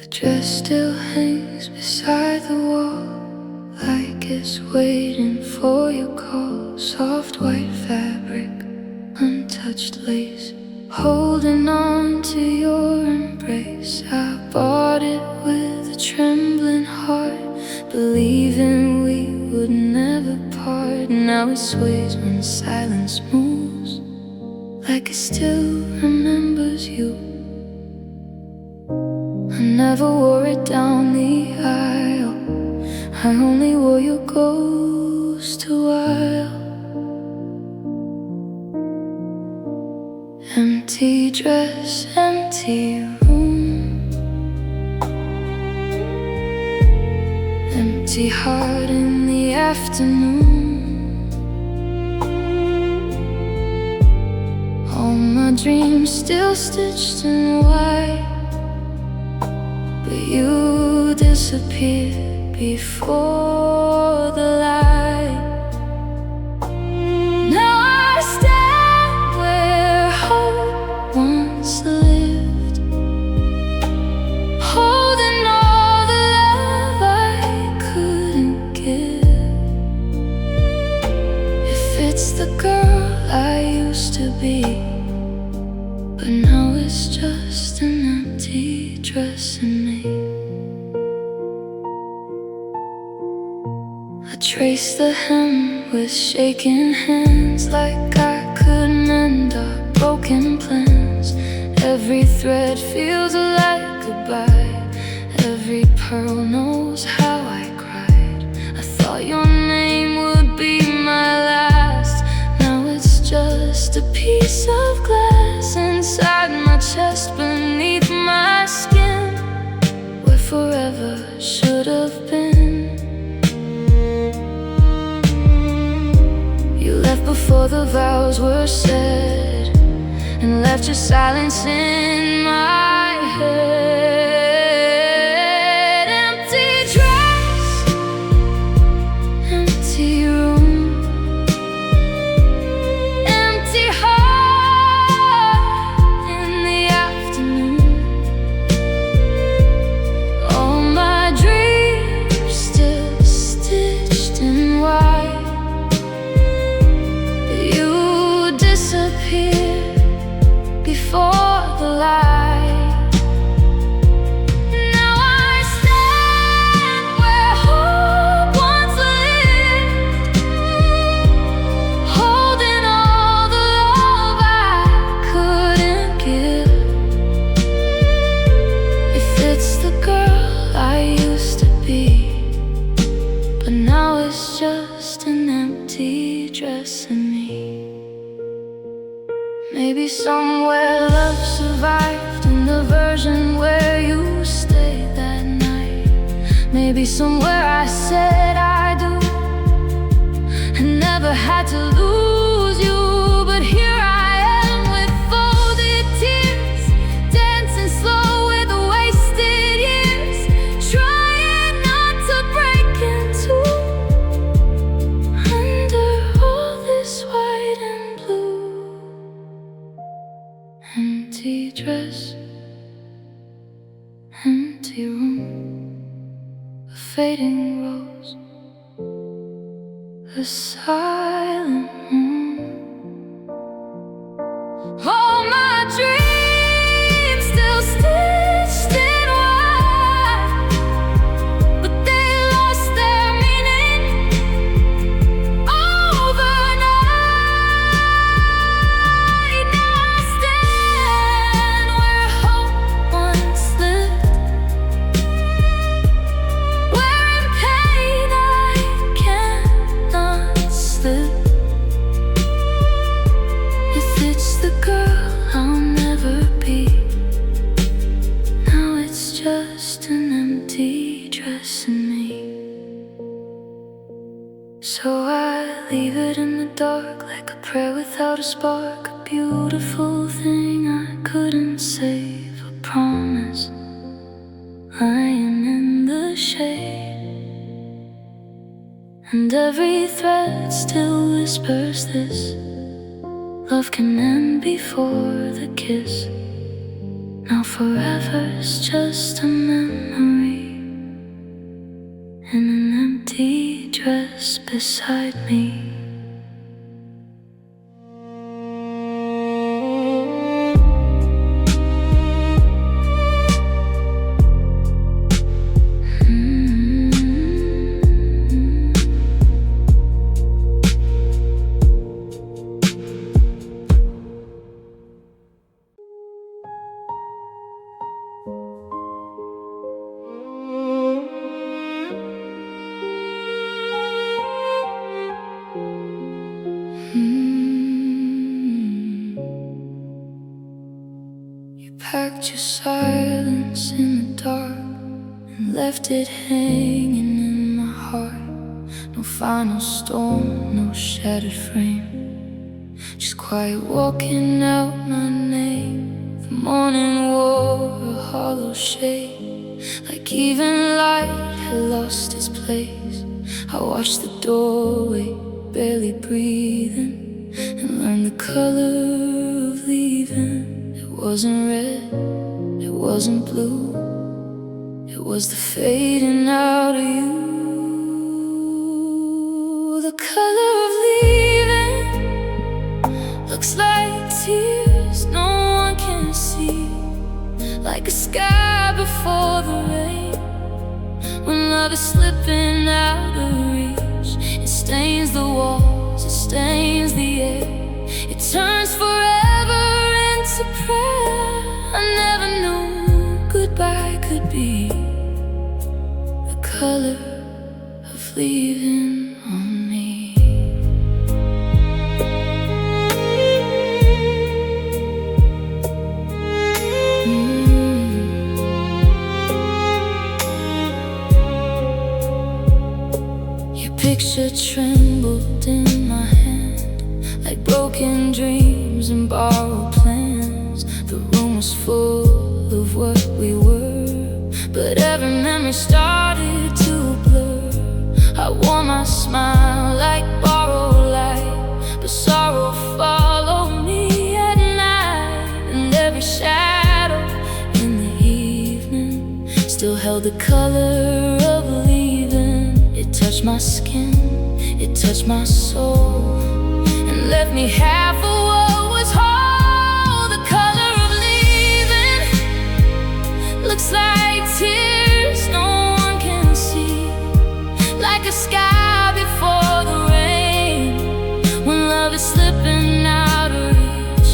The dress still hangs beside the wall, like it's waiting for your call. Soft white fabric, untouched lace, holding on to your embrace. I bought it with a trembling heart, believing we would never part. Now it sways when silence moves, like it still remembers you. I never wore it down the aisle, I only wore your ghost a while. Empty dress, empty room, empty heart in the afternoon. All my dreams still stitched in white, but you disappeared before the light. Now I stand where hope once lived, holding all the love I couldn't give. If it's the girl I used to be, but now it's just an empty dress in me. I trace the hem with shaking hands, like I could mend our broken plans. Every thread feels like goodbye, every pearl knows how I cried. I thought your name would be my last, now it's just a piece of glass inside my chest, beneath my skin, where forever should have been. You left before the vows were said, and left your silence in my head. Empty dress, empty room, empty heart in the afternoon. All my dreams still stitched in white, you disappeared before the light. Now I stand where hope once lived, holding all the love I couldn't give. If it's the girl I used to be, but now it's just an empty dress in me. Maybe somewhere love survived in the version where you stayed that night. Maybe somewhere I said I do and never had to lose you. But here I am with folded tears, dancing slow with wasted years, trying not to break in two under all this white and blue. Empty dress, empty room, a fading rose, a silent moon. All my dreams still stitched in white, but they lost their meaning overnight. Now I stand where hope once lived, where in pain I cannot slip. If it's the girl I'll never be, now it's just an empty dress in me. So I leave it in the dark, like a prayer without a spark, a beautiful thing I couldn't save, a promise lying in the shade. And every thread still whispers this: love can end before the kiss. Now forever's just a memory in an empty dress beside me. You packed your silence in the dark and left it hanging in my heart. No final storm, no shattered frame, just quiet walking out my name. The morning wore a hollow shade, like even light had lost its place. I watched the doorway, barely breathing, and learned the color of leaving. It wasn't red, it wasn't blue, it was the fading out of you. The color of leaving looks like tears no one can see, like a sky before the rain, when love is slipping out of reach. It stains the walls, it stains the air, it turns forever into prayer. I never knew goodbye could be the color of leaving on me. Your picture trembled in my hand, like broken dreams and borrowed plans. The room was full of what we were, but every memory started to blur. I wore my smile like borrowed light, but sorrow followed me at night. And every shadow in the evening still held the color of leaving. It touched my skin, it touched my soul, and left me half of what was whole. The color of leaving looks like tears no one can see, like a sky before the rain, when love is slipping out of reach.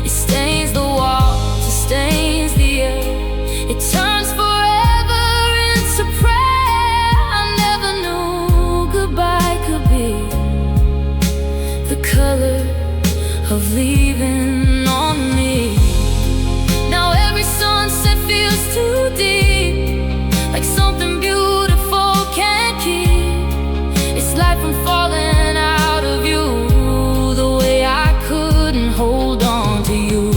It stains the walls, it stains the air, it turns forever into prayer. I never knew goodbye could be the color of leaving on me. Now every sunset feels too deep, like something beautiful can't keep its light from falling out of you, the way I couldn't hold on to you.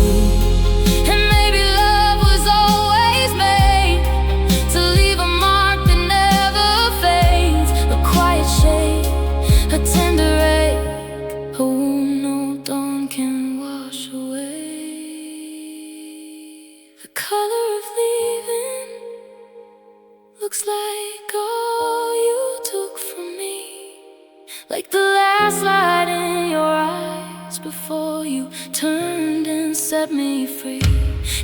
And maybe love was always made to leave a mark that never fades, a quiet shade, a tender ache, a wound no dawn can wash away. The color of leaving looks like all you took from me, like the last light in your eyes before you turned and set me free.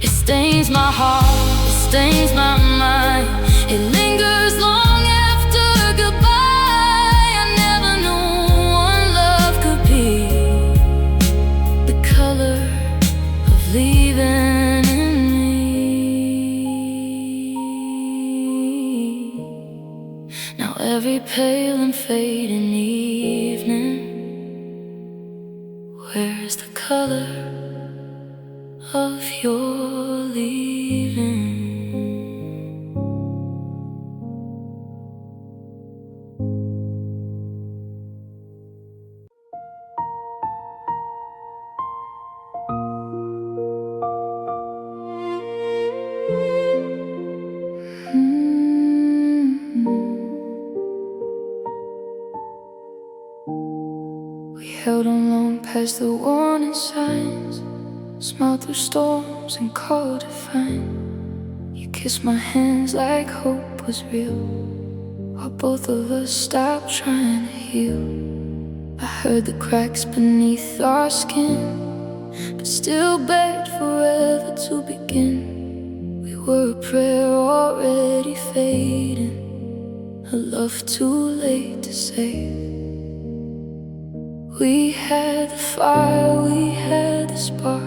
It stains my heart, it stains my mind, it lingers long after goodbye. I never knew one love could be the color of leaving in me. Now every pale and fading evening wears the color of your leaving. We held on long past the warning signs, smiled through storms storms and called it fine. You kissed my hands like hope was real, while both of us stopped trying to heal. I heard the cracks beneath our skin, but still begged forever to begin. We were a prayer already fading, a love too late to save. We had the fire, we had the spark,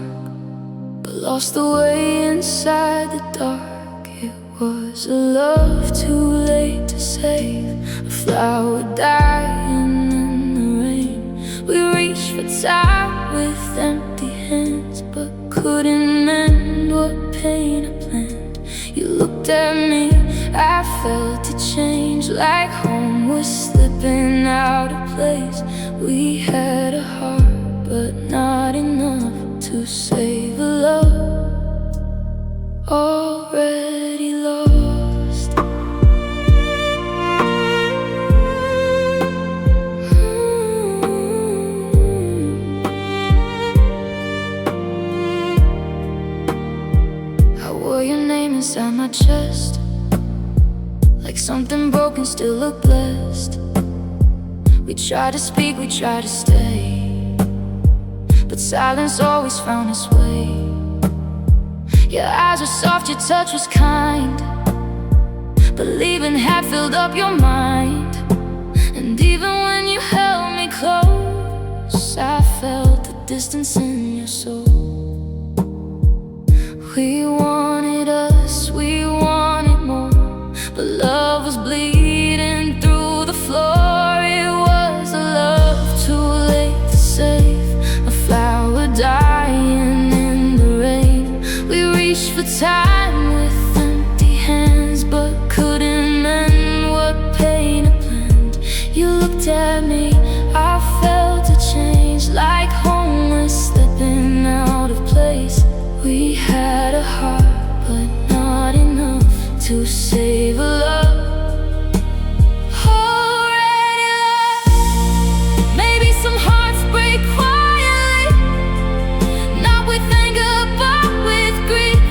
but lost the way inside the dark. It was a love too late to save, a flower dying in the rain. We reached for time with empty hands, but couldn't mend what pain had planned. You looked at me, I felt it change, like home was slipping out of place. We had a heart, but not enough to save a love already lost. I wore your name inside my chest, like something broken still looked blessed. We tried to speak, we tried to stay, but silence always found its way. Your eyes were soft, your touch was kind, believing had filled up your mind. And even when you held me close, I felt the distance in your soul. We wanted us, we wanted more, but love was bleeding through the floor. It was a love too late to save, a flower dying in the rain. We reached for time with empty hands, but couldn't mend what pain had planned. You looked at me, I felt a change, like home was slipping out of place. We had a heart, but not enough to save a love already lost. Maybe some hearts break quietly, not with anger but with grief.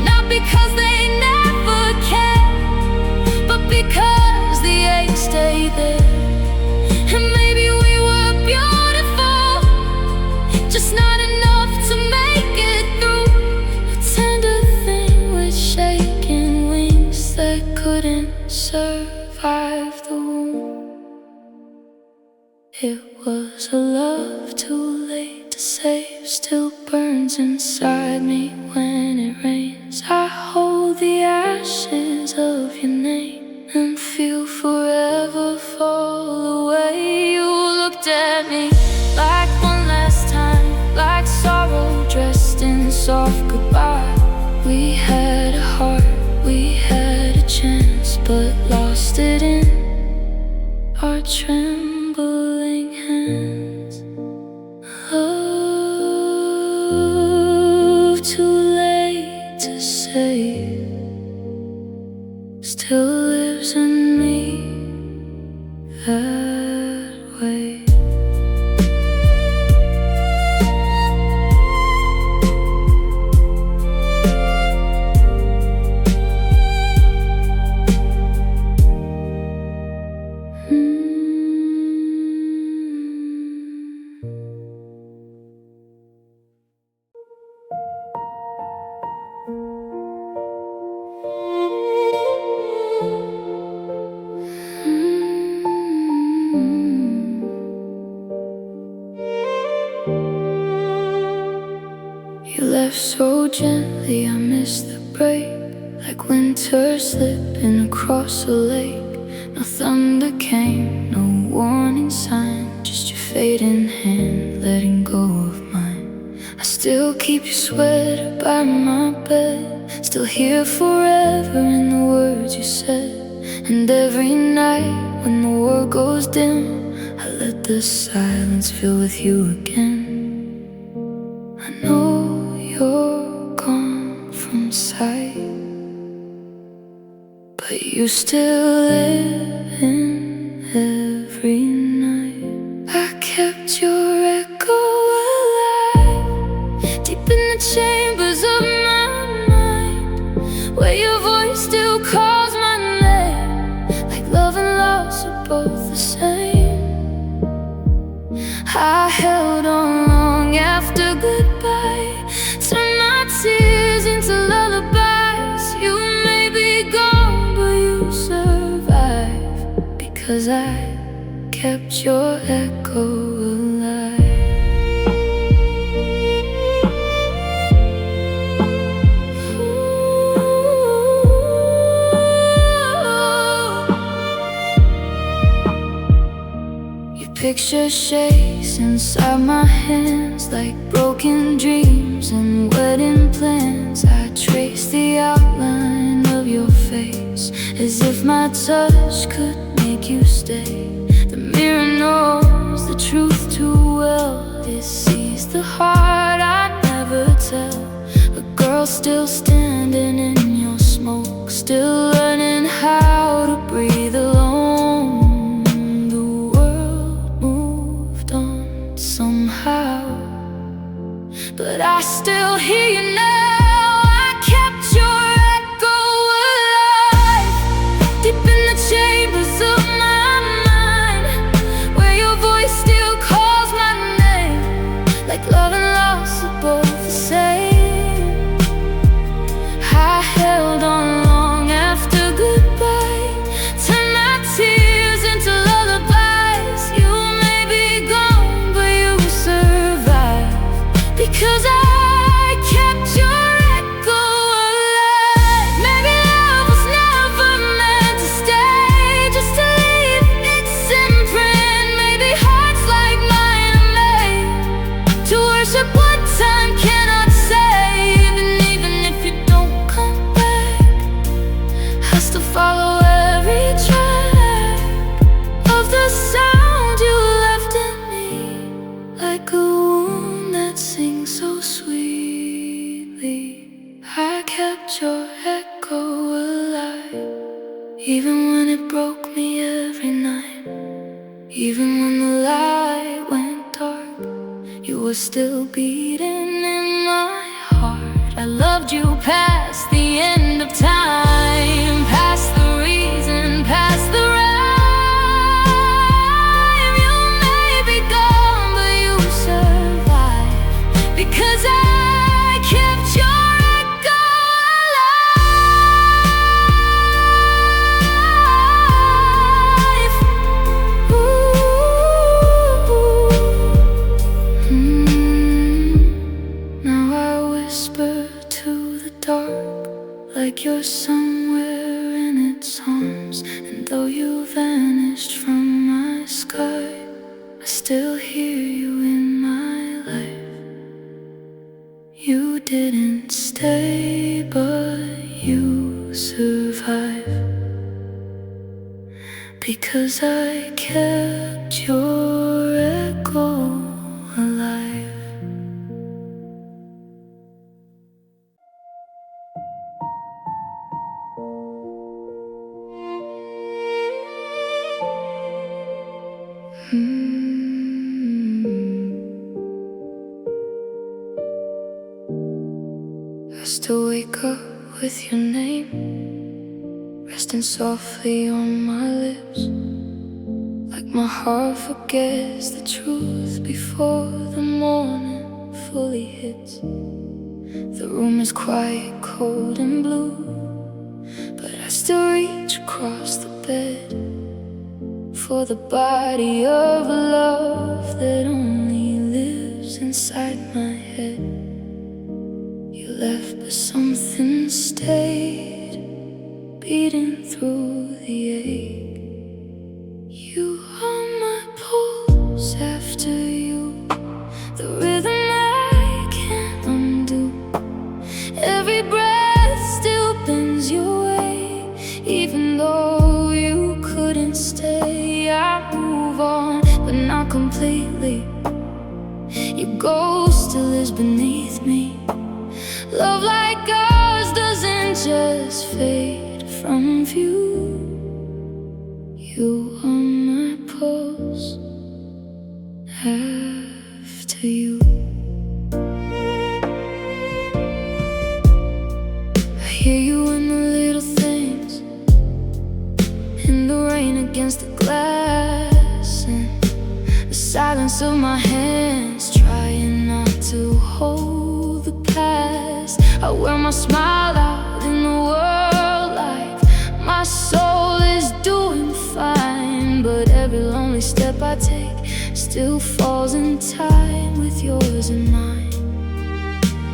Not because they never cared, but because the ache stayed there. And maybe we were beautiful, just not enough to make it through. A tender thing with shaking wings that couldn't survive the wound. It was a love too late to save, still burns inside me when it rains. I hold the ashes of your name and feel forever fall away. You looked at me like one last time, like sorrow dressed in soft goodbye. We had a heart, we had a chance, but lost it in our trembling hands. Love too late to save still lives in me that way. You left so gently, I missed the break, like winter slipping across a lake. No thunder came, no warning sign, just your fading hand letting go of mine. I still keep your sweater by my bed, still here forever in the words you said. And every night when the world goes dim, I let the silence fill with you again. I know you're gone from sight, but you still live in every night. I kept your echo alive, deep in the chambers both the same. I held on long after goodbye, turned my tears into lullabies. You may be gone, but you survive, because I kept your echo alive. Picture shakes inside my hands like broken dreams and wedding plans. I trace the outline of your face as if my touch could make you stay. The mirror knows the truth too well. It sees the heart I never tell. A girl still standing in your smoke, still learning how to breathe alone. Somehow, but I still hear you now. I kept your echo alive, deep in the chambers of my mind, where your voice still calls my name. Like love and loss are both the same. I held on long after goodbye, turned my tears into lullabies. You may be gone, because I kept your echo alive. Maybe love was never meant to stay, just to leave its imprint. Maybe hearts like mine are made to worship what time cannot save. And even if you don't come back, I still follow every track of the sound you left in me, like a wound that sings so sweetly. I kept your echo alive, even when it broke me every night. Even when the light went dark, you were still beating in my heart. I loved you past the end of time, past the reason, past the rhyme. You may be gone, but you survive, because I kept your echo alive. Now I whisper to the dark, like you're somewhere in its arms. And though you vanished from my sky, I still hear you in my life. You didn't stay, but you survived, because I kept your echo alive. I still wake up with your name resting softly on my lips, like my heart forgets the truth before the morning fully hits. The room is quiet, cold and blue, but I still reach across the bed for the body of love that only lives inside my head. You left, but something stayed, beating through the ache. You are my pulse after you, the rhythm I can't undo. Every breath still bends your way, even though you couldn't stay. I move on, but not completely. Your ghost still lives beneath me. Love like ours doesn't just fade from view. You are my pulse after you. I hear you in the little things, in the rain against the glass. silence of my hands, trying not to hold the past. I wear my smile out in the world like my soul is doing fine. But every lonely step I take still falls in time with yours and mine.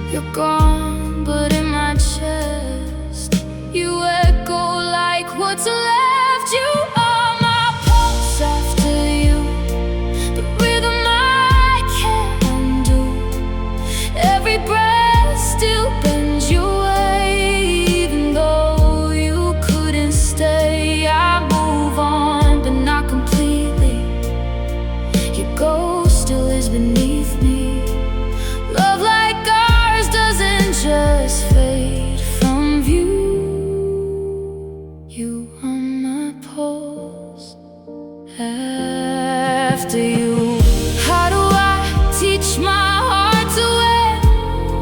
You're gone, but in my chest you echo like what's left. You are my pulse after you, the rhythm I can't undo. Every breath still bends your way, even though you couldn't stay. I move on, but not completely. Your ghost still is beneath me. Love like ours doesn't just fade from view. You are my pulse after you. How do I teach my heart to wait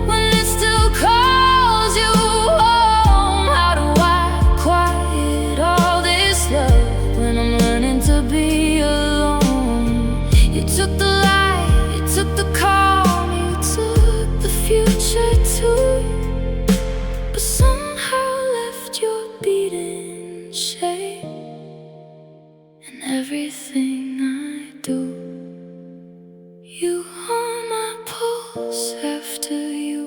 when it still calls you home? How do I quiet all this love when I'm learning to be alone? You took the light, you took the calm, you took the future too, but somehow left your beating shape in everything I do. You are my pulse after you,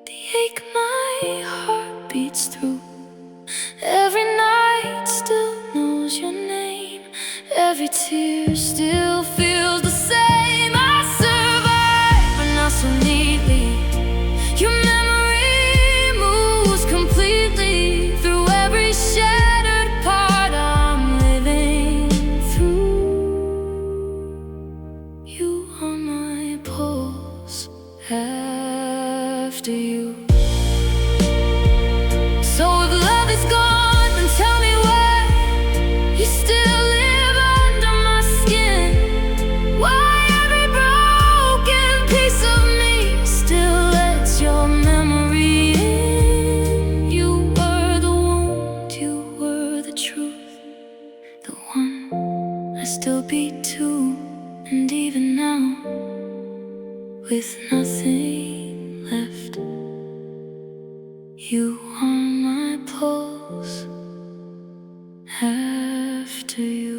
the ache my heart beats through. Every night still knows your name, every tear still feels the same. I survive, but not so neatly. Your memory moves completely through every shattered part I'm living through. You are my pulse after you. So if love is gone, then tell me why you still live under my skin. Why every broken piece of me still lets your memory in. You were the wound, you were the truth, the one I still beat to. And even now, with nothing left, you are my pulse after you.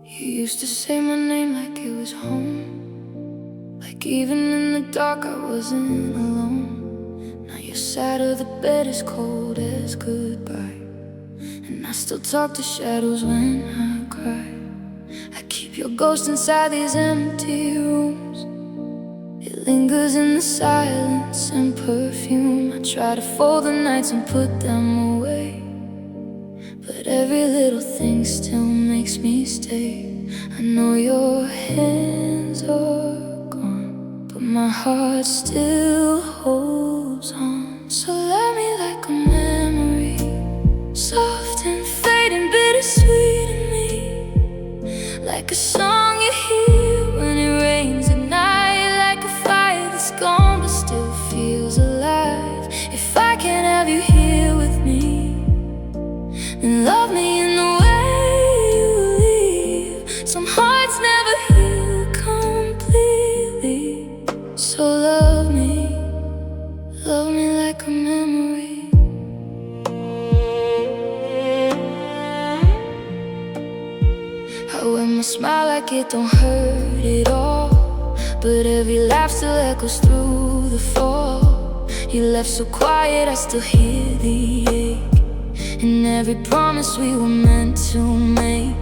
You used to say my name like it was home, like even in the dark I wasn't alone. Now your side of the bed is cold as goodbye, and I still talk to shadows when I cry. I keep your ghost inside these empty rooms. It lingers in the silence and perfume. I try to fold the nights and put them away, but every little thing still makes me stay. I know your hands are gone, but my heart still holds on. So love me like a memory, soft and fading, bittersweet in me, like a song you hear when it rains at night, like a fire that's gone but still feels alive. If I can't have you here with me, then love me in the way you leave. Some hearts never heal completely. So love me like a memory. I wear my smile like it don't hurt at all, but every laugh still echoes through the fall. You left so quiet, I still hear the ache, and every promise we were meant to make.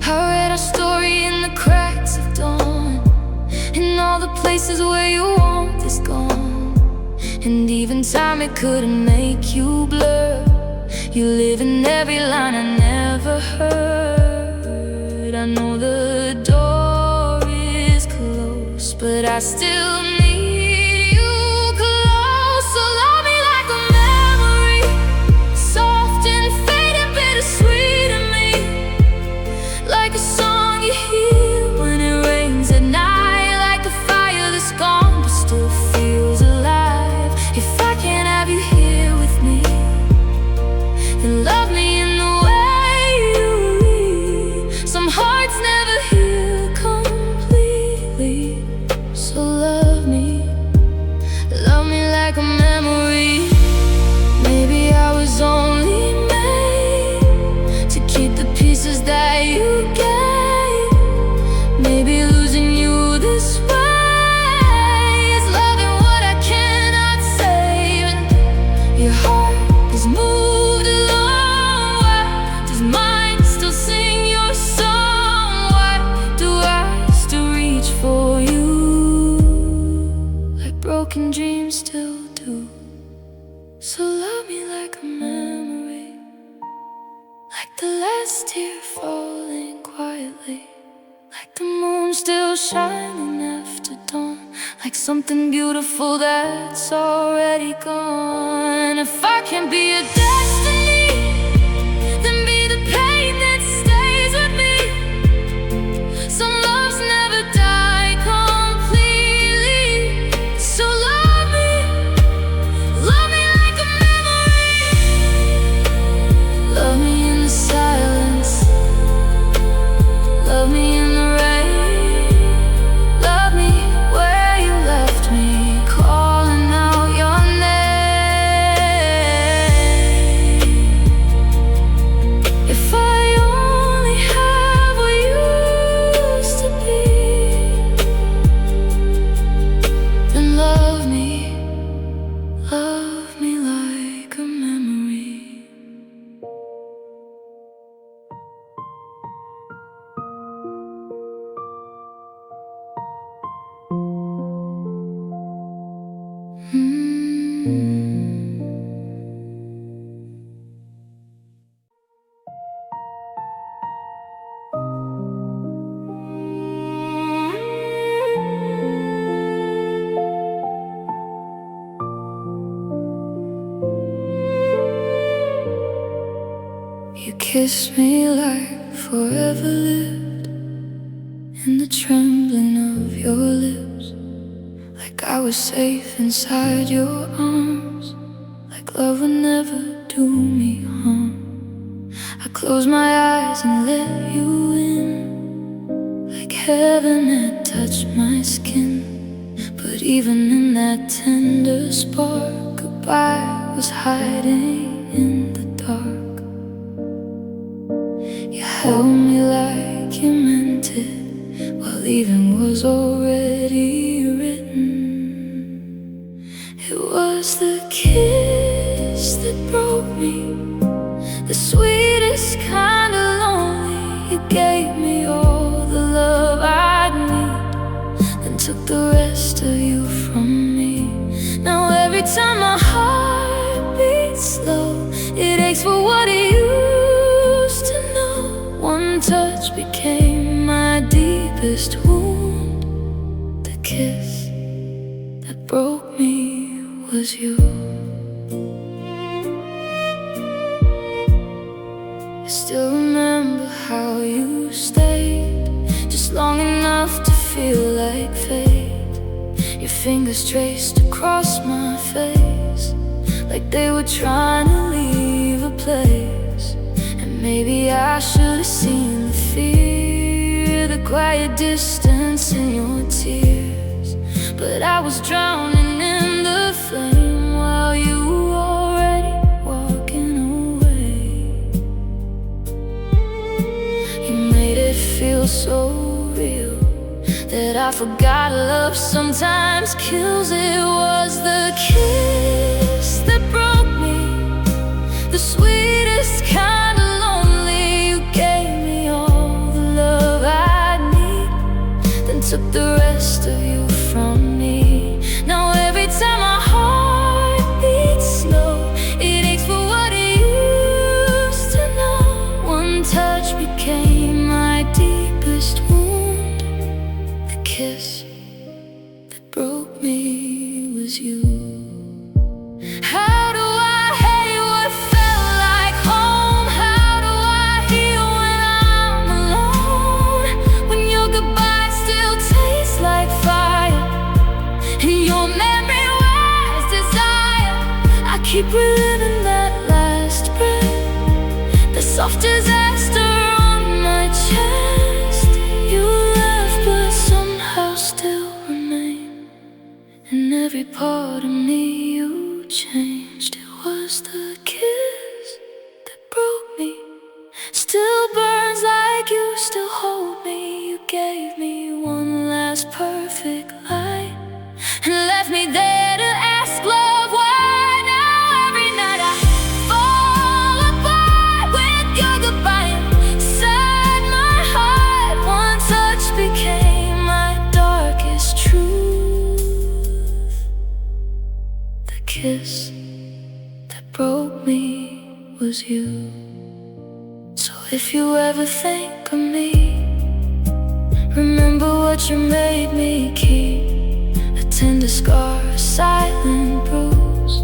I read our story in the cracks of dawn, in all the places where your warmth is gone. And even time, it couldn't make you blur. You live in every line I never heard. I know the door is I still need you close. So love me like a memory, soft and fading, bittersweet to me, like a song you hear when it rains at night, like a fire that's gone but still feels alive. If I can't have you here with me, then love me in the way you leave. Some hearts never heal completely, so love me like a memory. Maybe I was only made to keep the pieces that you gave. Maybe losing you this way is loving what I cannot save. Your heart is moved along. Why does mine still sing your song? Why do I still reach for you like broken dreams still do? So love me like a memory, like the last tear falling quietly, like the moon still shining after dawn, like something beautiful that's already gone. If I can be a destiny, then be the pain that stays with me. Some loves never die completely, so love me like a memory. Love me in the silence, love me in the rain, love me where you left me, calling out your name. If I only have what used to be, then love me like a memory. You kissed me like forever lived in the trembling of your lips, like I was safe inside your arms, like love would never do me harm. I closed my eyes and let you in, like heaven had touched my skin. But even in that tender spark, goodbye was hiding in the dark. You held me like you meant it, while leaving was already written. It was the kiss that broke me, the sweetest kind of lonely. You gave me all the love I'd need, then took the rest of you from me. Now every time my heart beats slow, it aches for what it used to know. One touch became my deepest wound. The kiss that broke me was you. I still remember how you stayed, just long enough to feel like fate. Your fingers traced across my face, like they were trying to leave a place. And maybe I should have seen the fear, the quiet distance in your tears, but I was drowning in the flame while you were already walking away. You made it feel so real that I forgot love sometimes kills. It was the kiss that broke me, the sweetest kind of lonely. You gave me all the love I need, then took the rest of you from me. Now every time my heart beats slow, it aches for what it used to know. One touch became my deepest wound. The kiss soft disaster on my chest. You left but somehow still remain. In every part of me you changed. It was the kiss that broke me. Still burns like you still hold me. You gave me one last perfect light and left me there to ask love why. Now every night I fall apart with your goodbye inside my heart. One touch became my darkest truth. The kiss that broke me was you. So if you ever think of me, remember what you made me keep. A tender scar, a silent bruise,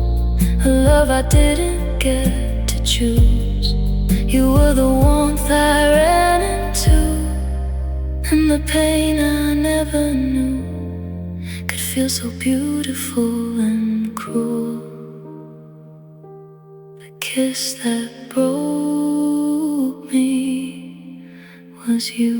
a love I didn't get to choose. You were the warmth I ran into, and the pain I never knew could feel so beautiful and cruel. The kiss that broke me was you.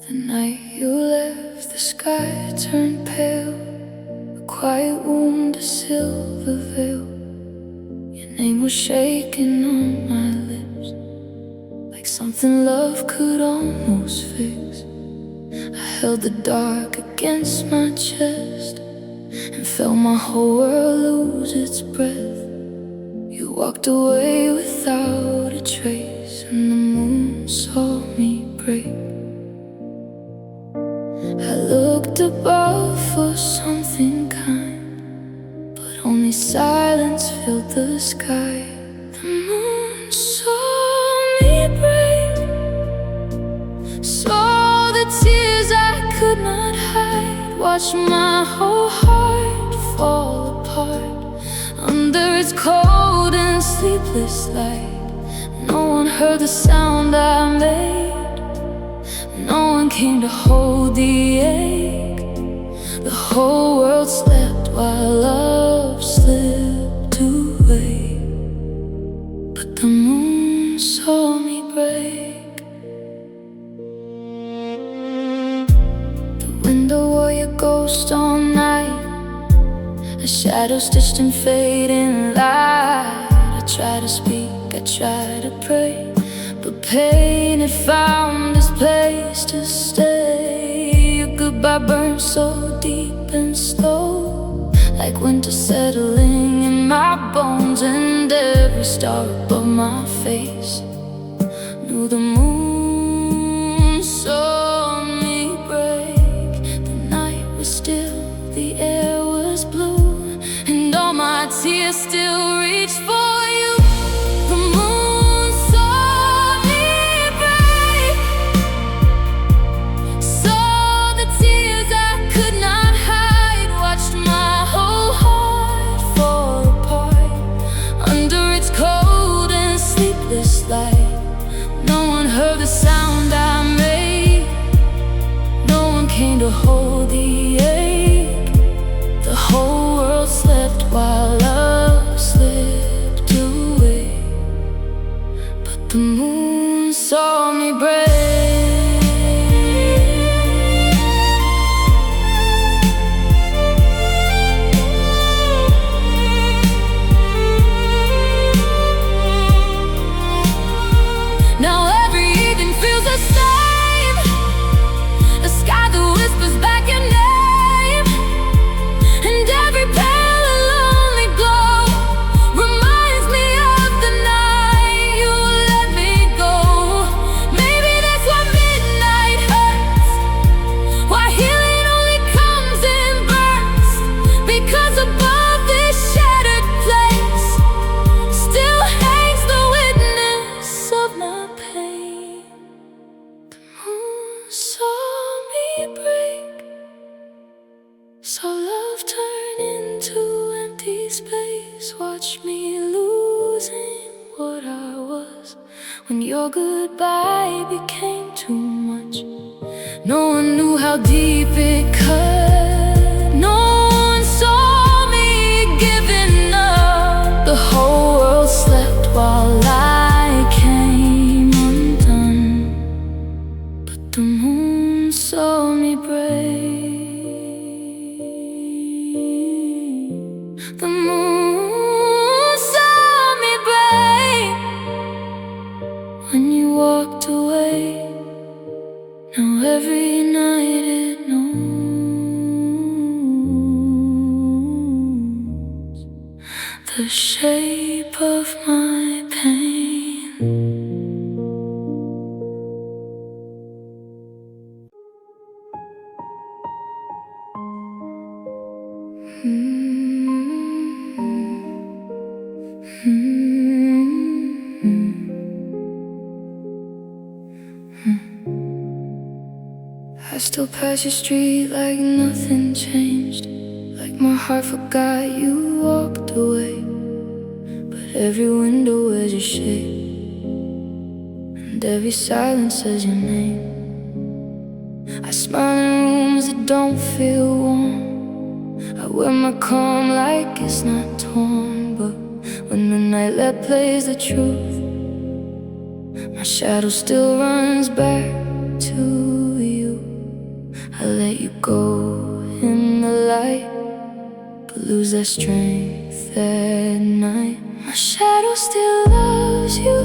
The night you left, the sky turned pale. A quiet wound, a silver veil. Your name was shaking on my lips, like something love could almost fix. I held the dark against my chest and felt my whole world lose its breath. You walked away without a trace, and the moon saw me break. I looked above for something kind, but only silence filled the sky. The moon saw me break, saw the tears I could not hide, watched my whole heart fall apart under its cold and sleepless light. No one heard the sound I made, no one came to hold the ache. The whole world slept while love slipped away. But the moon saw me break. The window wore your ghost all night, a shadow stitched in fading light. I try to speak, I try to pray, but pain had found its place to stay. Your goodbye burned so deep and slow, like winter settling in my bones. And every star above my face knew the moon saw me break. The night was still, the air was blue, and all my tears still reached for you. The moon saw me break, saw the tears I could not hide, watched my whole heart fall apart under its cold and sleepless light. No one heard the sound I made, no one came to hold the ache. The whole world slept while love slipped away. But the moon saw me break. Now every evening feels the same, a sky that whispers back your name, and every pale and lonely glow reminds me of the night you let me go. Maybe your goodbye became too much. No one knew how deep it cut. No one saw me giving up. The whole world slept while I came undone. But the moon saw me break. The moon saw me break when you walked away. Now every night it knows the shape of my pain. I still pass your street like nothing changed, like my heart forgot you walked away. But every window wears your shape, and every silence says your name. I smile in rooms that don't feel warm. I wear my calm like it's not torn. But when the nightlight plays the truth, my shadow still runs back to you. I let you go in the light, but lose that strength at night. My shadow still loves you,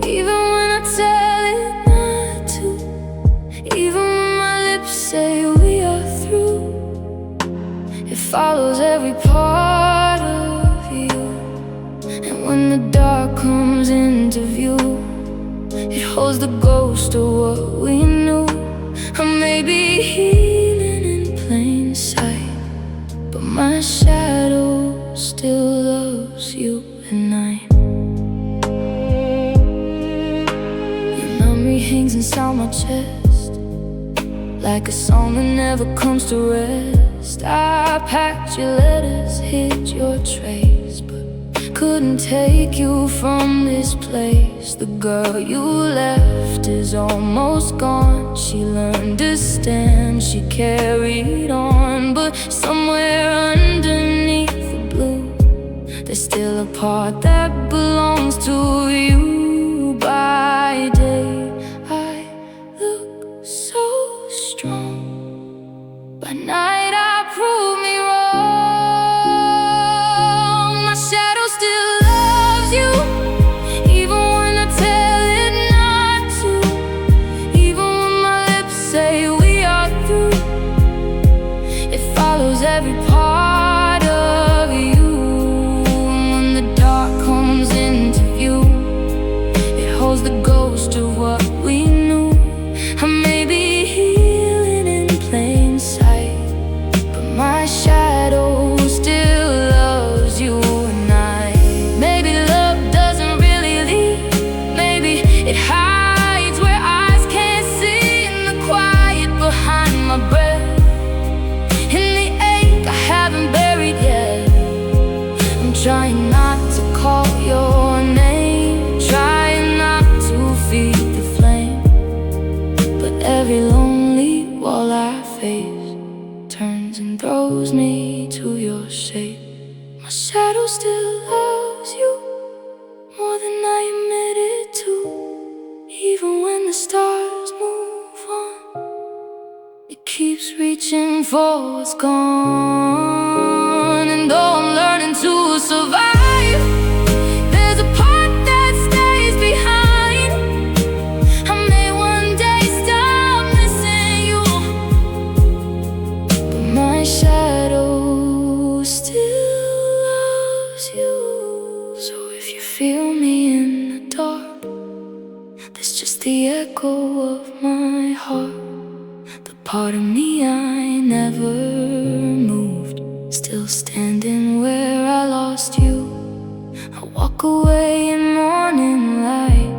even when I tell it not to. Even when my lips say we are through, it follows every part of you. And when the dark comes into view, it holds the ghost of what we knew. I may be healing in plain sight, but my shadow still loves you at night. Your memory hangs inside my chest, like a song that never comes to rest. I packed your letters, hid your trace, but couldn't take you from this place. The girl you left is almost gone. She learned to stand, she carried on. But somewhere underneath the blue, there's still a part that belongs to you. By day I look so strong, by night I prove me wrong. My shadow still loves you, even when I tell it not to. Even when my lips say we are through, it follows every part of you. And when the dark comes into view, it holds the ghost of what we knew. I may be healing in plain sight, but my shadow still loves you at night. Maybe love doesn't really leave, maybe it hides where eyes can't see. In the quiet behind my breath, in the ache I haven't buried yet. I'm trying not to call your name, trying not to feed the flame. But every lonely wall I face turns and throws me to your shape. My shadow still loves you more than I admitted to. Even when the stars move on, it keeps reaching for what's gone. And though I'm learning to survive, there's a part that stays behind. I may one day stop missing you, but my shadow still loves you. So if you feel me in the dark, that's just the echo of my heart. The part of me I never moved, still standing where I lost you. I walk away in morning light,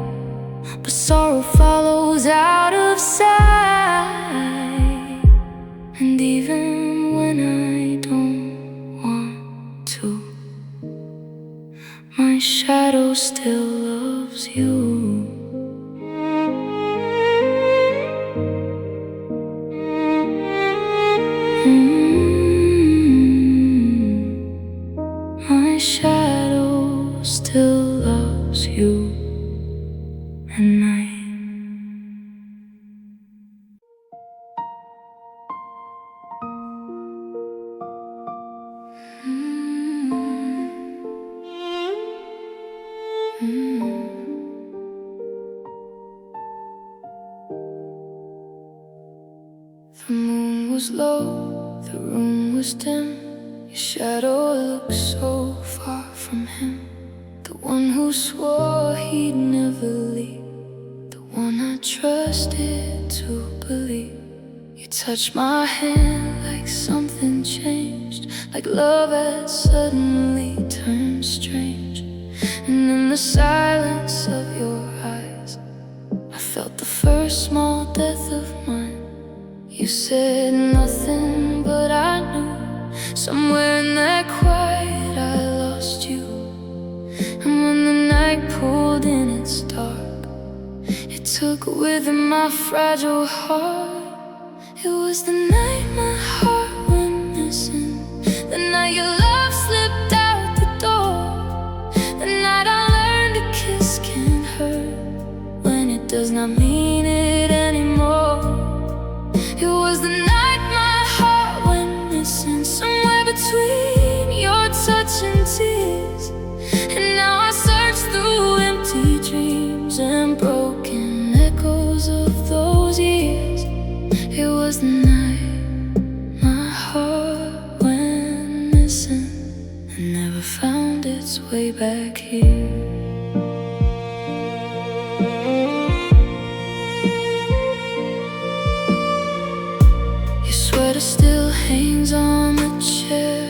but sorrow follows out of sight. And even when I don't want to, my shadow still loves you. at night. The moon was low, the room was dim. Your shadow looked so far from him. The one who swore he'd never leave, the one I trusted to believe. You touched my hand like something changed, like love had suddenly turned strange. And in the silence of your eyes, I felt the first small death of mine. You said nothing, but I knew somewhere in that quiet I lost you. And when the night pulled in its dark, it took with it my fragile heart. It was the night my heart went missing, the night your love slipped out the door, the night I learned a kiss can hurt when it does not mean it anymore. It was the night my heart went missing, somewhere between your touch and tears. And now I search through empty dreams and broken echoes of those years. It was the night my heart went missing and never found its way back here. Your sweater still hangs on the chair,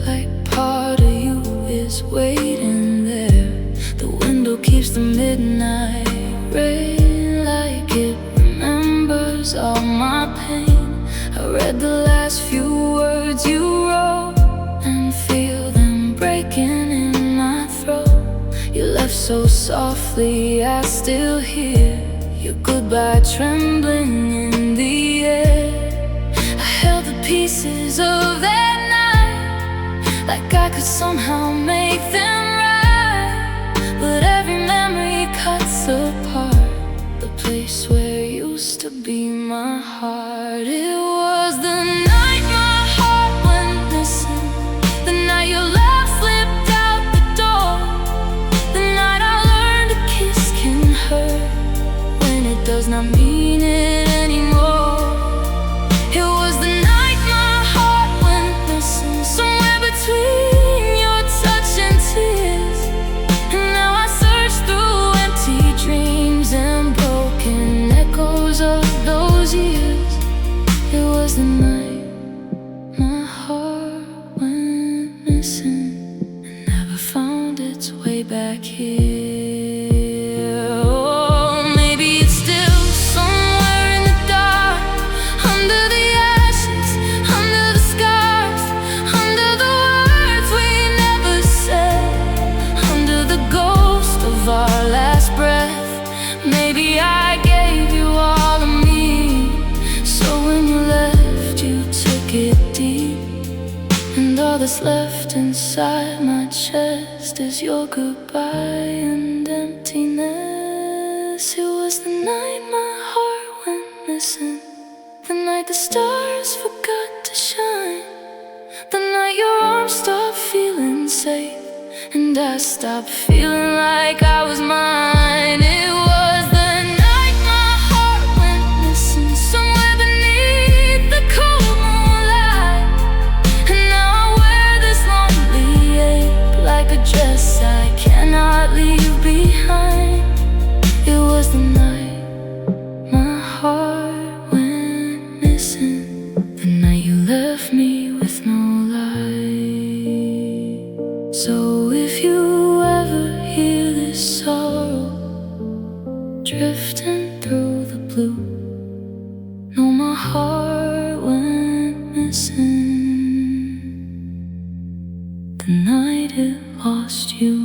like part of you is waiting there. The window keeps the midnight rain, like it remembers all my pain. I read the last few words you wrote and feel them breaking in my throat. You left so softly, I still hear your goodbye trembling in the air. I held the pieces of that night, like I could somehow make them right. But every memory cuts apart the place where used to be my heart. It was the night my heart went missing, the night your love slipped out the door, the night I learned a kiss can hurt when it does not mean it anymore. It was the night my heart went missing, somewhere between your touch and tears. And now I search through empty dreams and broken echoes of those years. It was the night my heart went missing and never found its way back here. Oh, maybe it's still somewhere in the dark, under the ashes, under the scars, under the words we never said, under the ghost of our last breath. Maybe I gave you all of me, so when you left you took it deep. And all that's left inside my chest is your goodbye and emptiness. It was the night my heart went missing, the night the stars forgot to shine, the night your arms stopped feeling safe and I stopped feeling like I was mine. It was the night my heart went missing, somewhere beneath the cold moonlight. And now I wear this lonely ache like a dress I cannot leave behind. It was the night my heart went missing, the night you left me with no light. So if you ever hear this sorrow drifting through the blue, know my heart went missing the night it lost you.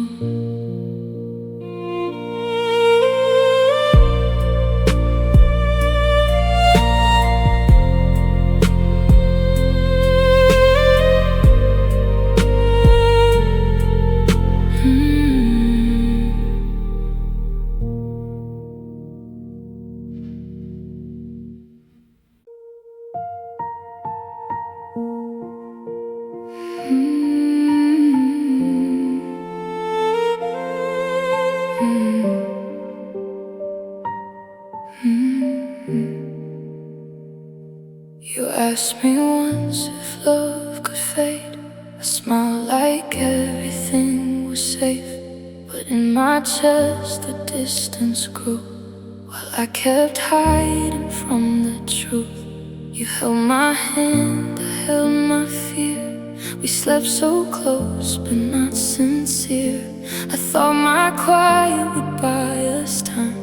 You asked me once if love could fade. I smiled like everything was safe, but in my chest the distance grew while I kept hiding from the truth. You held my hand, I held my fear. We slept so close but not sincere. I thought my quiet would buy us time,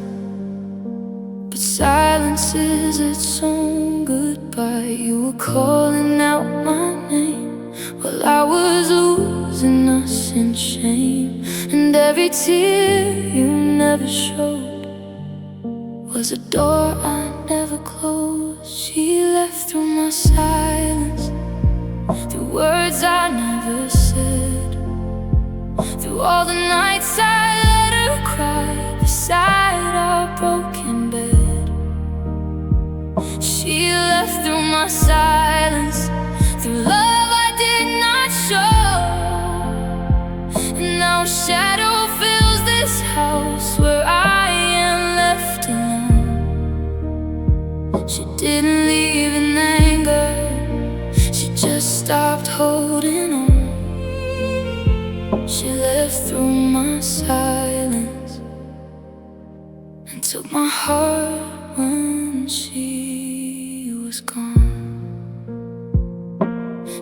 but silence is its own goodbye. You were calling out my name while I was losing us in shame. And every tear you never showed was a door I never closed. She left through my silence, through words I never said, through all the nights I let her cry beside our broken bed. She left through my silence, through love I did not show. And now a shadow fills this house where I am left alone. She didn't leave in anger, she just stopped holding on. She left through my silence and took my heart when she was gone.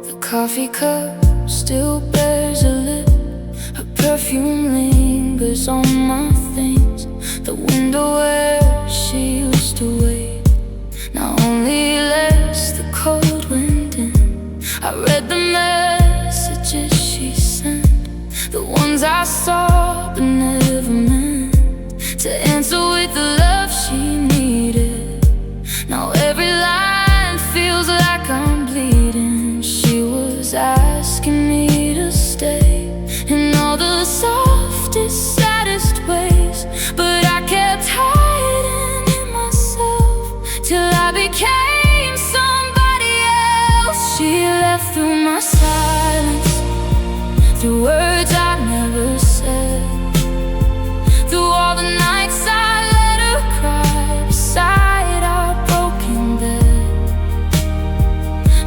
The coffee cup still bears a lip, her perfume lingers on my things. The window where she used to wait now only lets the cold wind in. I read the messages she sent, the ones I saw but never meant to answer with the love she needed. Now every line feels like I'm bleeding. She was asking me to stay in all the softest, saddest ways, but I kept hiding in myself till I became somebody else. She left through my silence, through words I never said, through all the nights I let her cry beside our broken bed.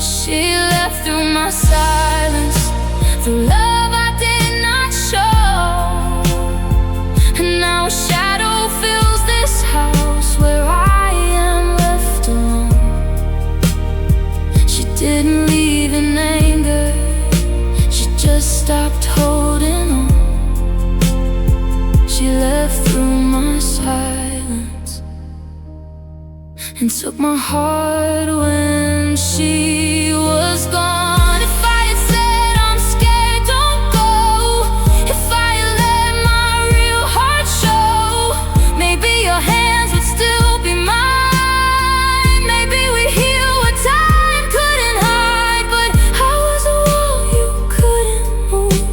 She left through my silence, through love I did not show. And now a shadow fills this house where I am left alone. She didn't leave in anger, she just stopped holding on. She left through my silence and took my heart when she was gone. If I had said I'm scared, don't go, if I had let my real heart show, maybe your hands would still be mine. Maybe we heal what time couldn't hide. But I was a wall you couldn't move,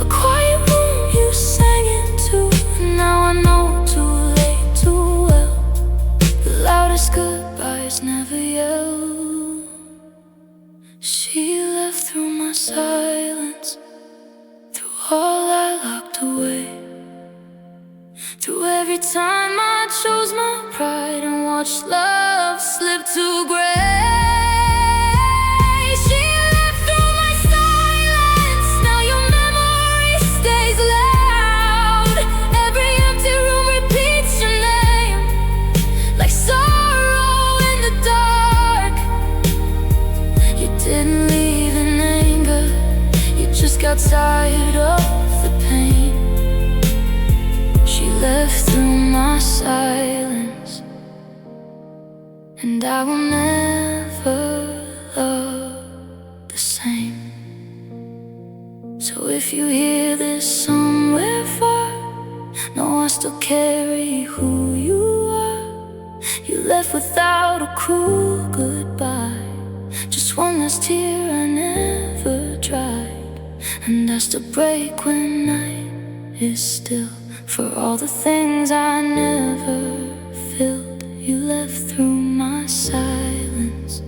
a quiet room you sang into. And now I know too late, too well, the loudest goodbyes never yelled. She left through my silence, through all I locked away, through every time I chose my pride and watched love slip to gray. She left through my silence, now your memory stays loud. Every empty room repeats your name, like sorrow in the dark. You didn't leave in anger, you just got tired of the pain. She left through my silence, and I will never love the same. So if you hear this somewhere far, know I still carry who you are. You left without a cruel goodbye, just one last tear I never dried. And I still break when night is still, for all the things I never filled. You left through my silence,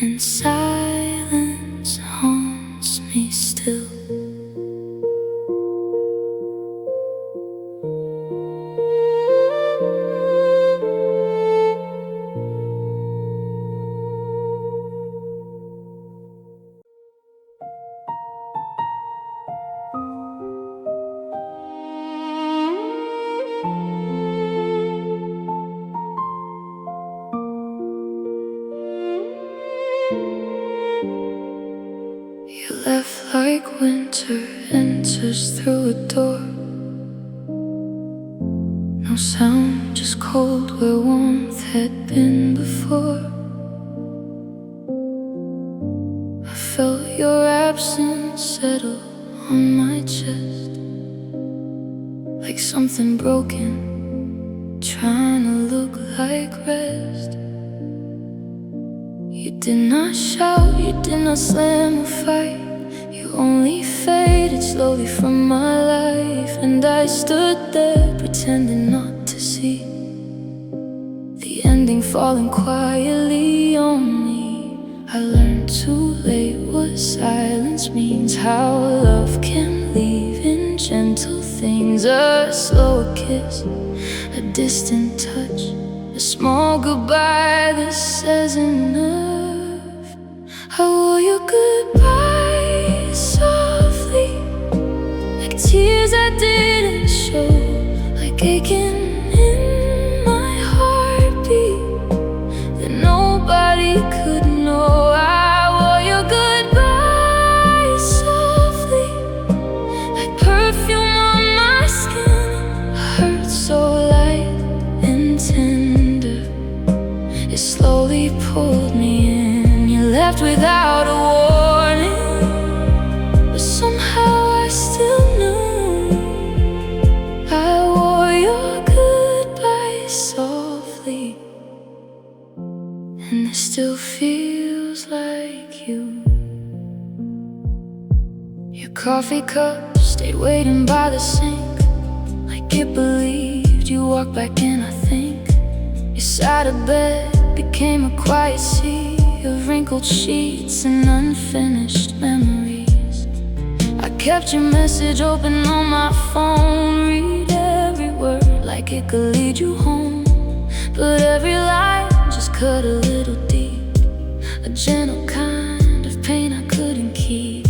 and silence haunts me still. pushed through a door. No sound, just cold where warmth had been before. I felt your absence settle on my chest, like something broken, trying to look like rest. You did not shout, you did not slam or fight. You only faded slowly from my life, and I stood there pretending not to see the ending falling quietly on me. I learned too late what silence means, how love can leave in gentle things. A slow kiss, a distant touch, a small goodbye that says enough. I wore your goodbye softly, like tears I didn't show, like aching in my heartbeat that nobody could know. I wore your goodbye softly, like perfume on my skin. A hurt so light and tender, it slowly pulled me in. You left without a warning, but somehow I still knew. I wore your goodbye softly, and it still feels like you. Your coffee cup stayed waiting by the sink, like it believed you walked back in, I think. Your side of bed became a quiet sea of wrinkled sheets and unfinished memories. I kept your message open on my phone, read every word like it could lead you home. But every line just cut a little deep, a gentle kind of pain I couldn't keep.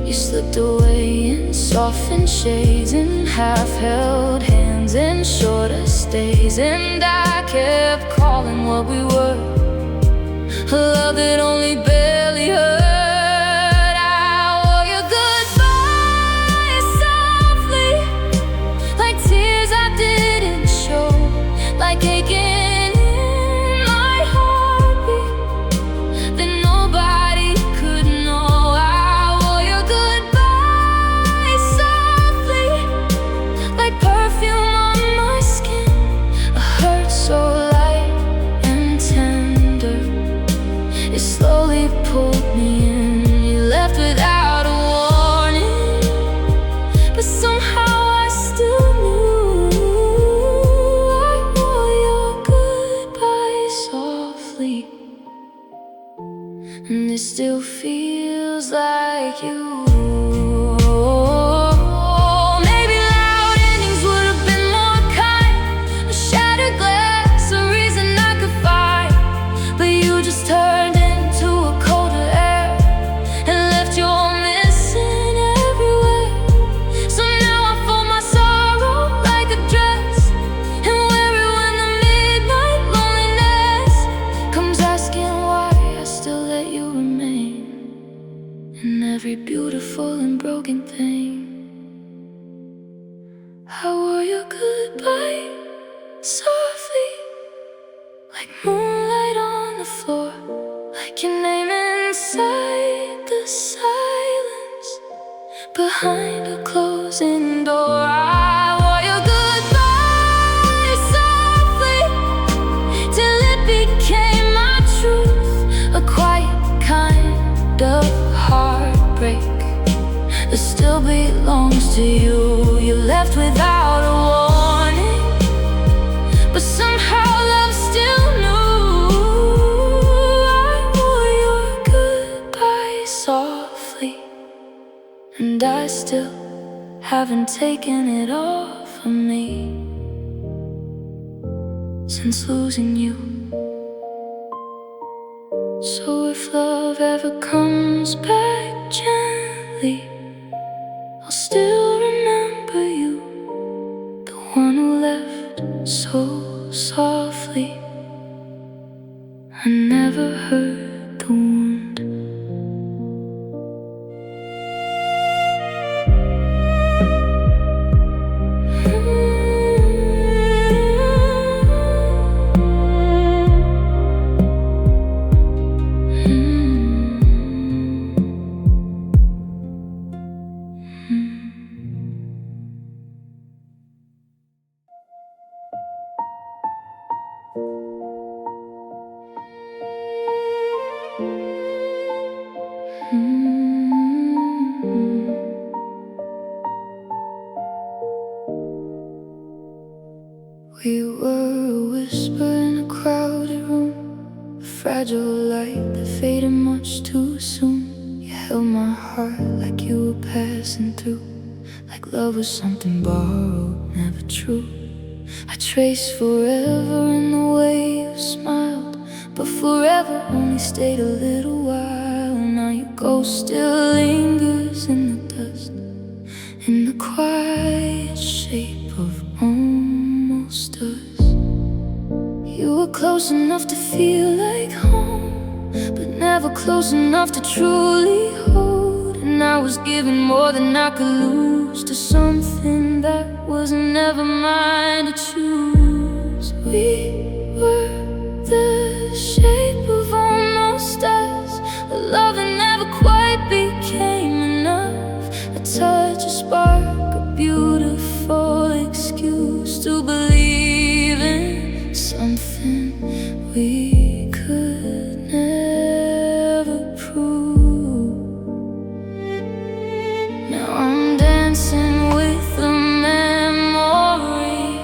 You slipped away in softened shades, in half-held hands, in shorter stays. And I kept calling what we were, a love that only barely hurt. I wore your goodbye softly, like tears I didn't show, like aching in my heartbeat that nobody could know. I wore your goodbye softly, like perfume on my skin. A hurt so light and tender, it slowly pulled me in. You left without a warning, but somehow I still knew. I wore your goodbye softly, and it still feels like you. Maybe loud endings would have been more kind, a shattered glass, a reason I could fight. But you just turned into a colder air and left your missing everywhere. So now I fold my sorrow like a dress and wear it when the midnight loneliness comes asking why I still let you remain in every beautiful and broken thing. I wore your goodbye softly, like moonlight on the floor, like your name inside the silence behind a closing door. I wore your goodbye softly till it became my truth, a quiet kind of heartbreak that still belongs to you. You left without a warning, but somehow love still knew. I wore your goodbye softly, and I still haven't taken it off of me since losing you. So if love ever comes back gently, I'll still remember you, the one who left so softly. I never heard the wound. We were a whisper in a crowded room, a fragile light that faded much too soon. You held my heart like you were passing through, like love was something borrowed, never true. I traced forever in the way you smiled, but forever only stayed a little while. Now your ghost still lingers in the dust, in the quiet shape of almost us. You were close enough to feel like home, but never close enough to truly hold. And I was giving more than I could lose to something that was never mine to choose. We were the shape of almost us, a love that never quite became enough. A touch, a spark, a beautiful excuse to believe in something we could never prove. Now I'm dancing with the memory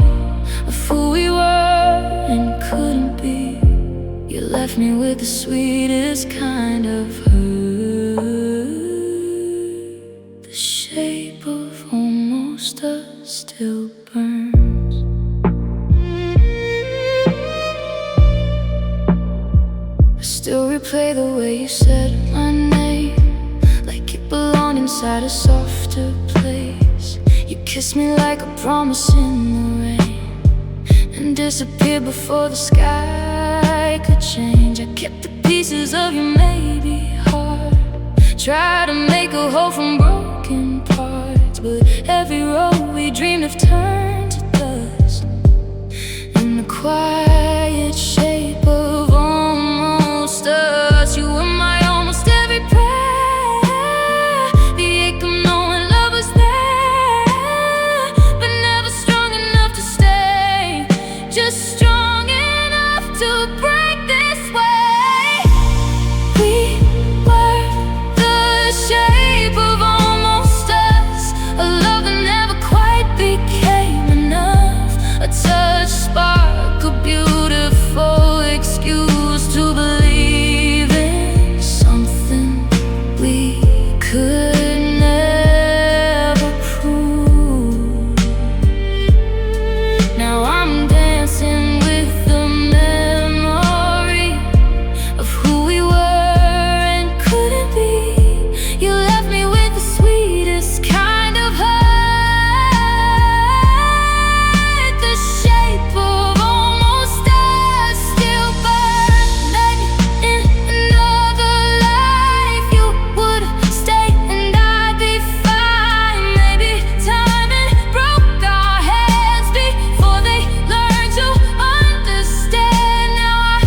of who we were and couldn't be. You left me with the sweetest kind of hurt. The shape of almost us still burns. I still replay the way you said my name, like it belonged inside a softer place. You kissed me like a promise in the rain, and disappeared before the sky could change. I kept the pieces of you made me heart, try to make a whole from broken parts, but every road we dreamed of turned to dust, in the quiet shape of almost us. You were my almost every prayer, the ache of knowing love was there, but never strong enough to stay, just strong enough to break this way. We were the shape of almost us, a love that never quite became enough. A touch, spark, a beautiful excuse to believe in something we could never prove. Now I'm dancing with the memory of who we were and couldn't be. You left me with the sweetest kind of hurt. The shape of almost us still burns. Maybe in another life you would stay and I'd be fine. Maybe timing broke our heads before they learned to understand. Now I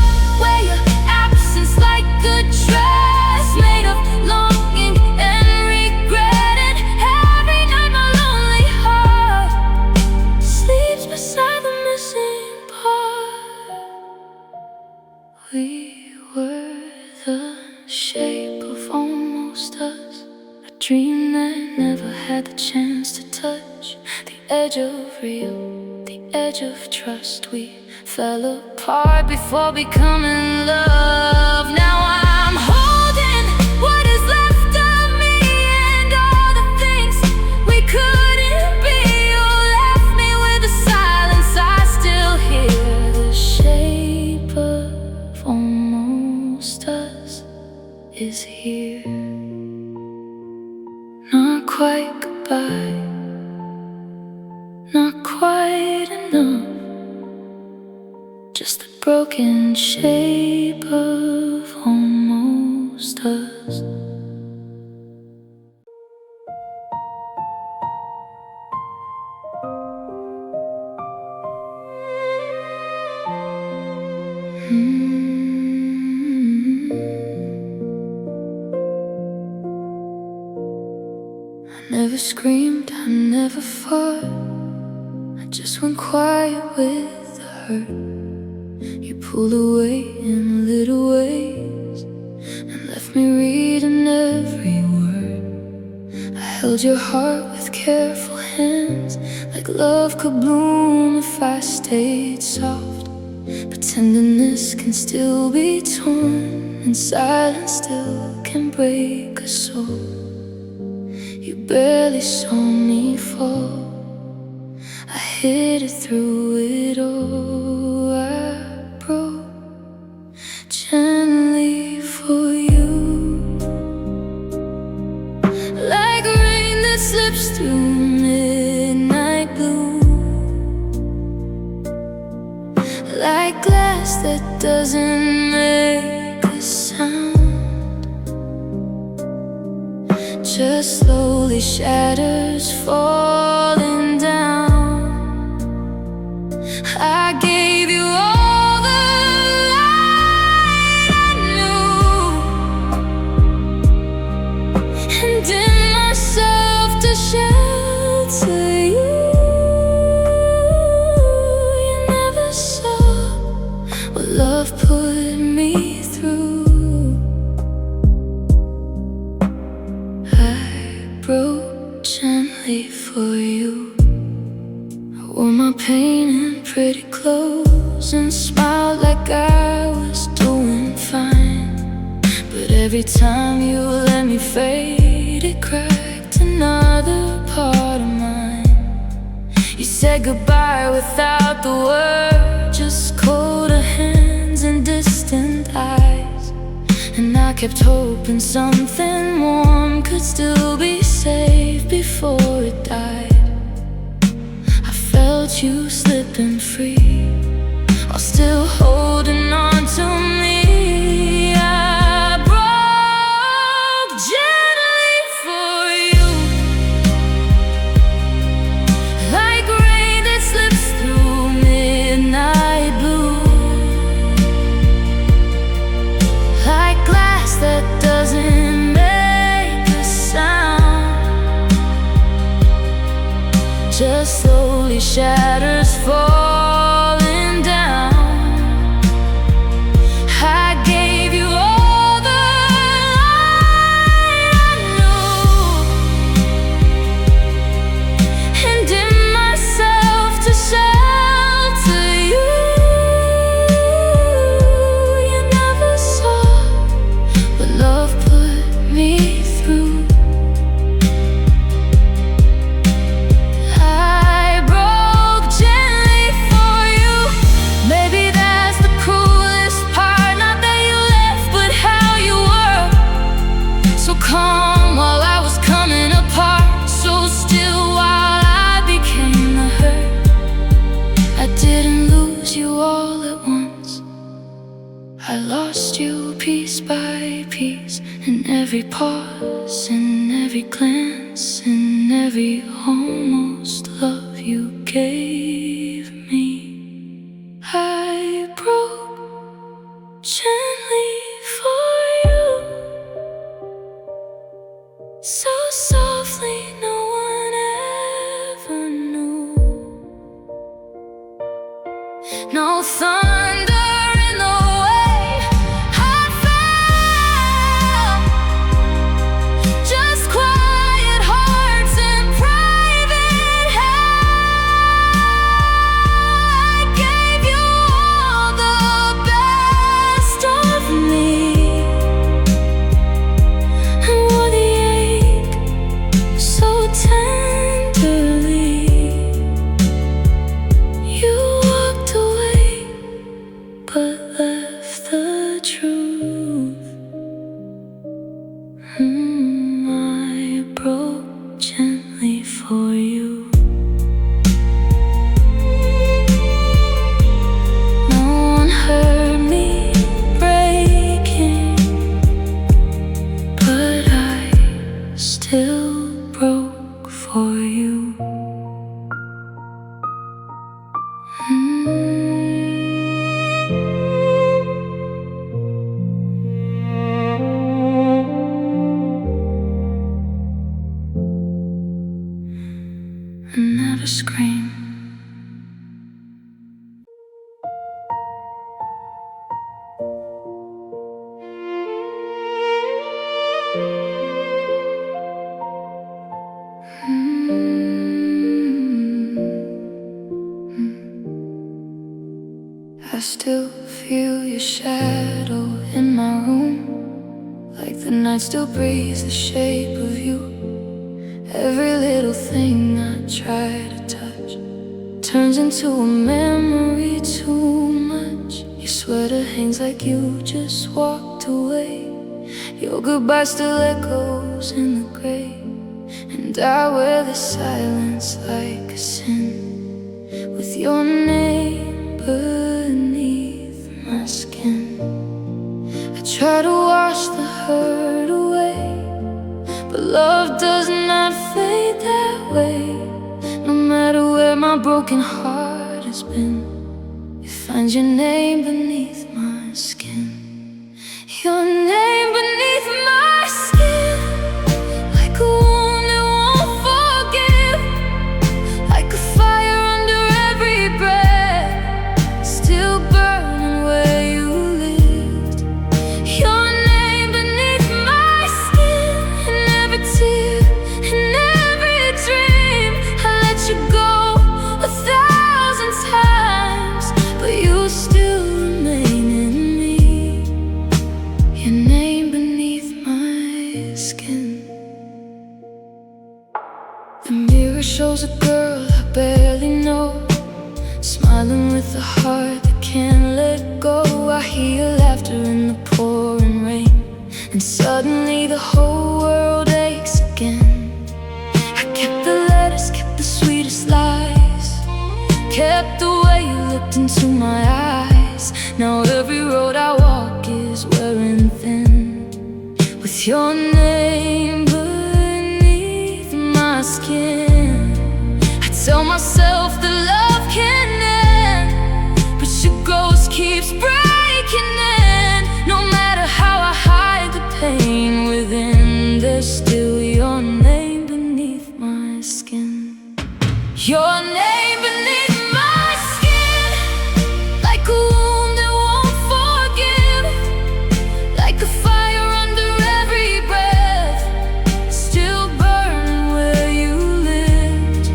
wear your absence like a dress made of longing and regret, and every night my lonely heart sleeps beside the missing part. We were the shape of almost us, a dream that never had the chance to touch the edge of real, the edge of trust. We fell apart before becoming love. Now I'm holding what is left of me and all the things we couldn't be. You left me with the silence I still hear. The shape of almost us is here. Not quite goodbye, not quite enough, just the broken shape of almost us. I never screamed, I never fought, I just went quiet with the hurt. pulled away in little ways and left me reading every word. I held your heart with careful hands, like love could bloom if I stayed soft. But tenderness can still be torn, and silence still can break a soul. You barely saw me fall, I hid it through it all. I broke gently for you, like rain that slips through midnight blue, like glass that doesn't make a sound, just slowly shatters, falling down. I gave you all the light I knew, and in myself to shelter you. You never saw what love put me through. I broke gently for you. I wore my pain in pretty clothes and smiled like I was doing fine. But every time you let me fade, it cracked another part of mine. You said goodbye without the word, just colder hands and distant eyes. And I kept hoping something warm could still be saved before it died. Felt you slipping free while still holding on to me. I broke gently for you, like rain that slips through midnight blue, like glass that doesn't make a sound, just slowly shatters, falling down. I gave you all the light I knew, and in myself to shelter you. You never saw what love put me through. Calm while I was coming apart, so still while I became the hurt. I didn't lose you all at once, I lost you piece by piece, in every pause, in every glance, in every almost love you gave me. I broke gently for you, so softly no one ever knew. No thunder in the way I fell, just quiet hearts and private hell. I gave you all the best of me, and wore the ache so tenderly. You walked away I still feel your shadow in my room, like the night still breathes the shape of you. Every little thing I try to touch turns into a memory too much. Your sweater hangs like you just walked away. Your goodbye still echoes in the gray, and I wear the silence like a sin, with your name beneath my skin. I try to wash the hurt away, but love does not fade that way. No matter where my broken heart has been, it finds your name beneath my skin. Your name beneath my skin, like a wound that won't forgive, like a fire under every breath, still burning where you lived. Your name beneath my skin, in every tear, in every dream. I let you go 1,000 times, but you still remain in me. Your name beneath my skin. The mirror shows a girl I barely know, smiling with a heart that can't let go. I hear laughter in the pouring rain, and suddenly the whole world aches again. I kept the letters, kept the sweetest lies, kept the way you looked into my eyes. Now every road I walk is wearing thin, with your name beneath my skin. I tell myself that love can end, but your ghost keeps breaking in. No matter how I hide the pain within, there's still your name beneath my skin. Your name beneath my skin, like a wound that won't forgive, like a fire under every breath, still burning where you lived.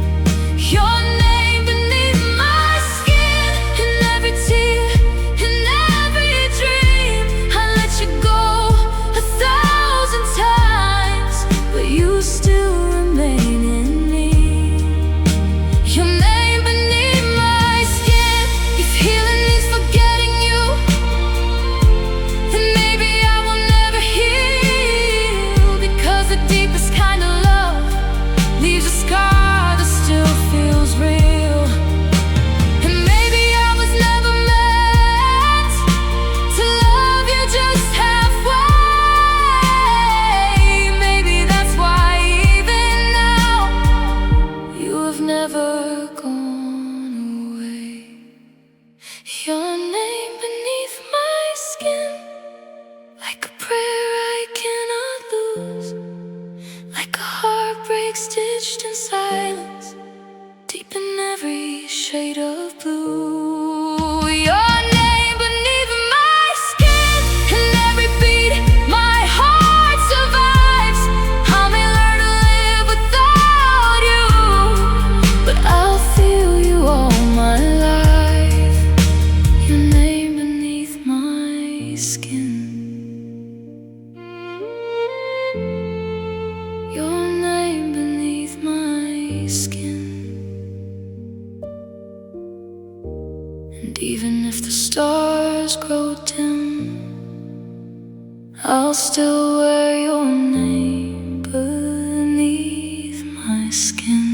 Your name beneath my skin, in every tear, in every dream. I let you go 1,000 times, but you still remain in me. Your name beneath my skin. If healing means forgetting you, then maybe I will never heal, because the deepest kind of love leaves a scar that still feels real. And maybe I was never meant to love you just halfway. Maybe that's why even now you have never gone away. Your name beneath my skin, like a prayer I cannot lose, like a heartbreak stitched in silence, deep in every shade of blue. Your name beneath my skin, in every beat my heart survives. I may learn to live without you, but I'll feel you all my life. Your name beneath my skin. Your name beneath my skin. And even if the stars grow dim, I'll still wear your name beneath my skin.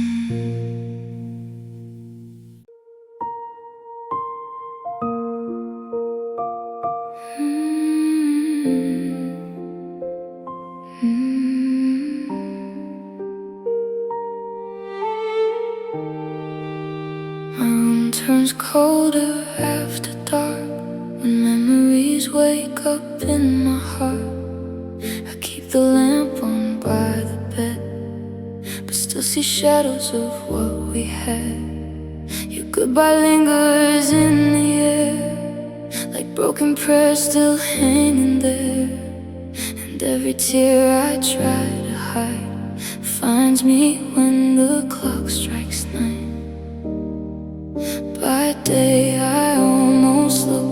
My room turns colder after dark, when memories wake up in my heart. I keep the lamp on by the bed, but still see shadows of what we had. Your goodbye lingers in the air, like broken prayers still hanging there. And every tear I try to hide finds me when the clock strikes 9. By day I almost look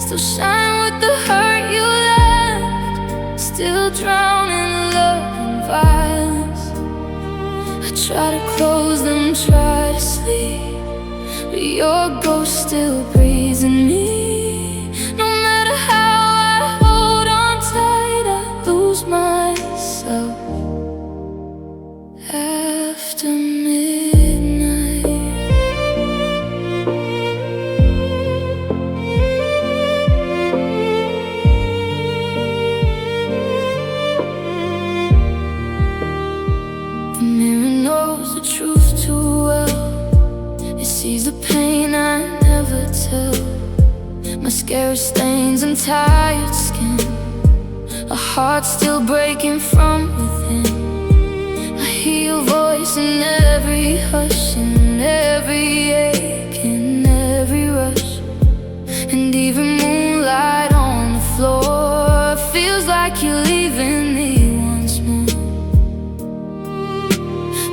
still shine with the hurt you left, still drown in love and violence. I try to close them, try to sleep, but your ghost still breathes in me. No matter how I hold on tight, I lose myself after midnight. The mirror knows the truth too well. It sees the pain I never tell, mascara stains and tired skin, a heart still breaking from within. I hear your voice in every hush, in every ache, in every rush, and even moonlight on the floor feels like you're leaving me once more.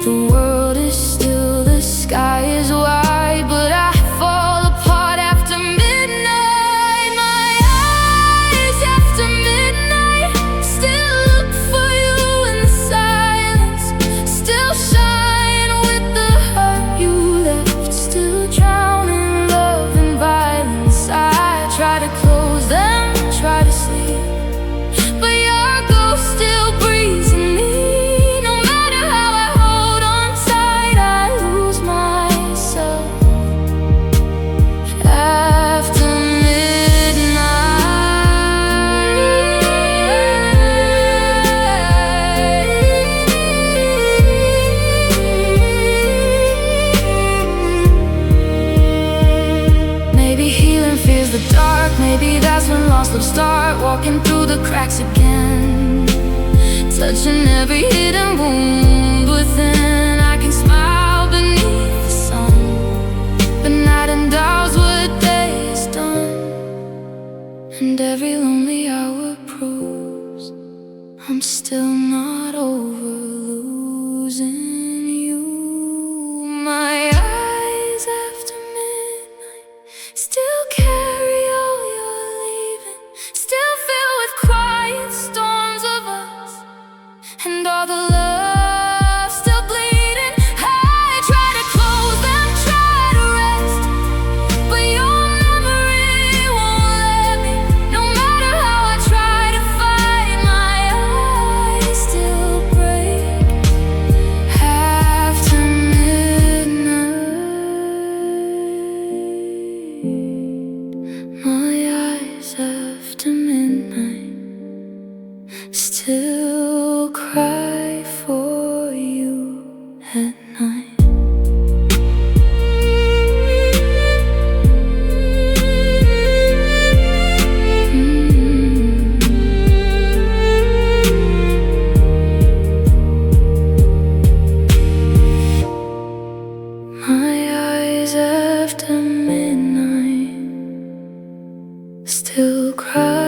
The world is still, the sky is wide, but I fall apart after midnight. My eyes after midnight still look for you in the silence, still shine with the hurt you left, still drown in love and violence. I try to close them, try to sleep, but your ghost still breathes in me. No matter how I hold on tight, I lose myself after midnight. Maybe healing fears the dark, maybe that's when lost love start walking through the cracks again, touching every hidden wound within. I can smile beneath the sun, but night and doubts what day is done, and every lonely hour proves I'm still not over losing you. My eyes after midnight still carry all you're leaving, still filled with quiet storms of us, and all the love still bleeding. I try to close them, try to rest, but your memory won't let me. No matter how I try to fight, my eyes still break after midnight. My eyes after midnight still cry for you at night. My eyes after midnight still cry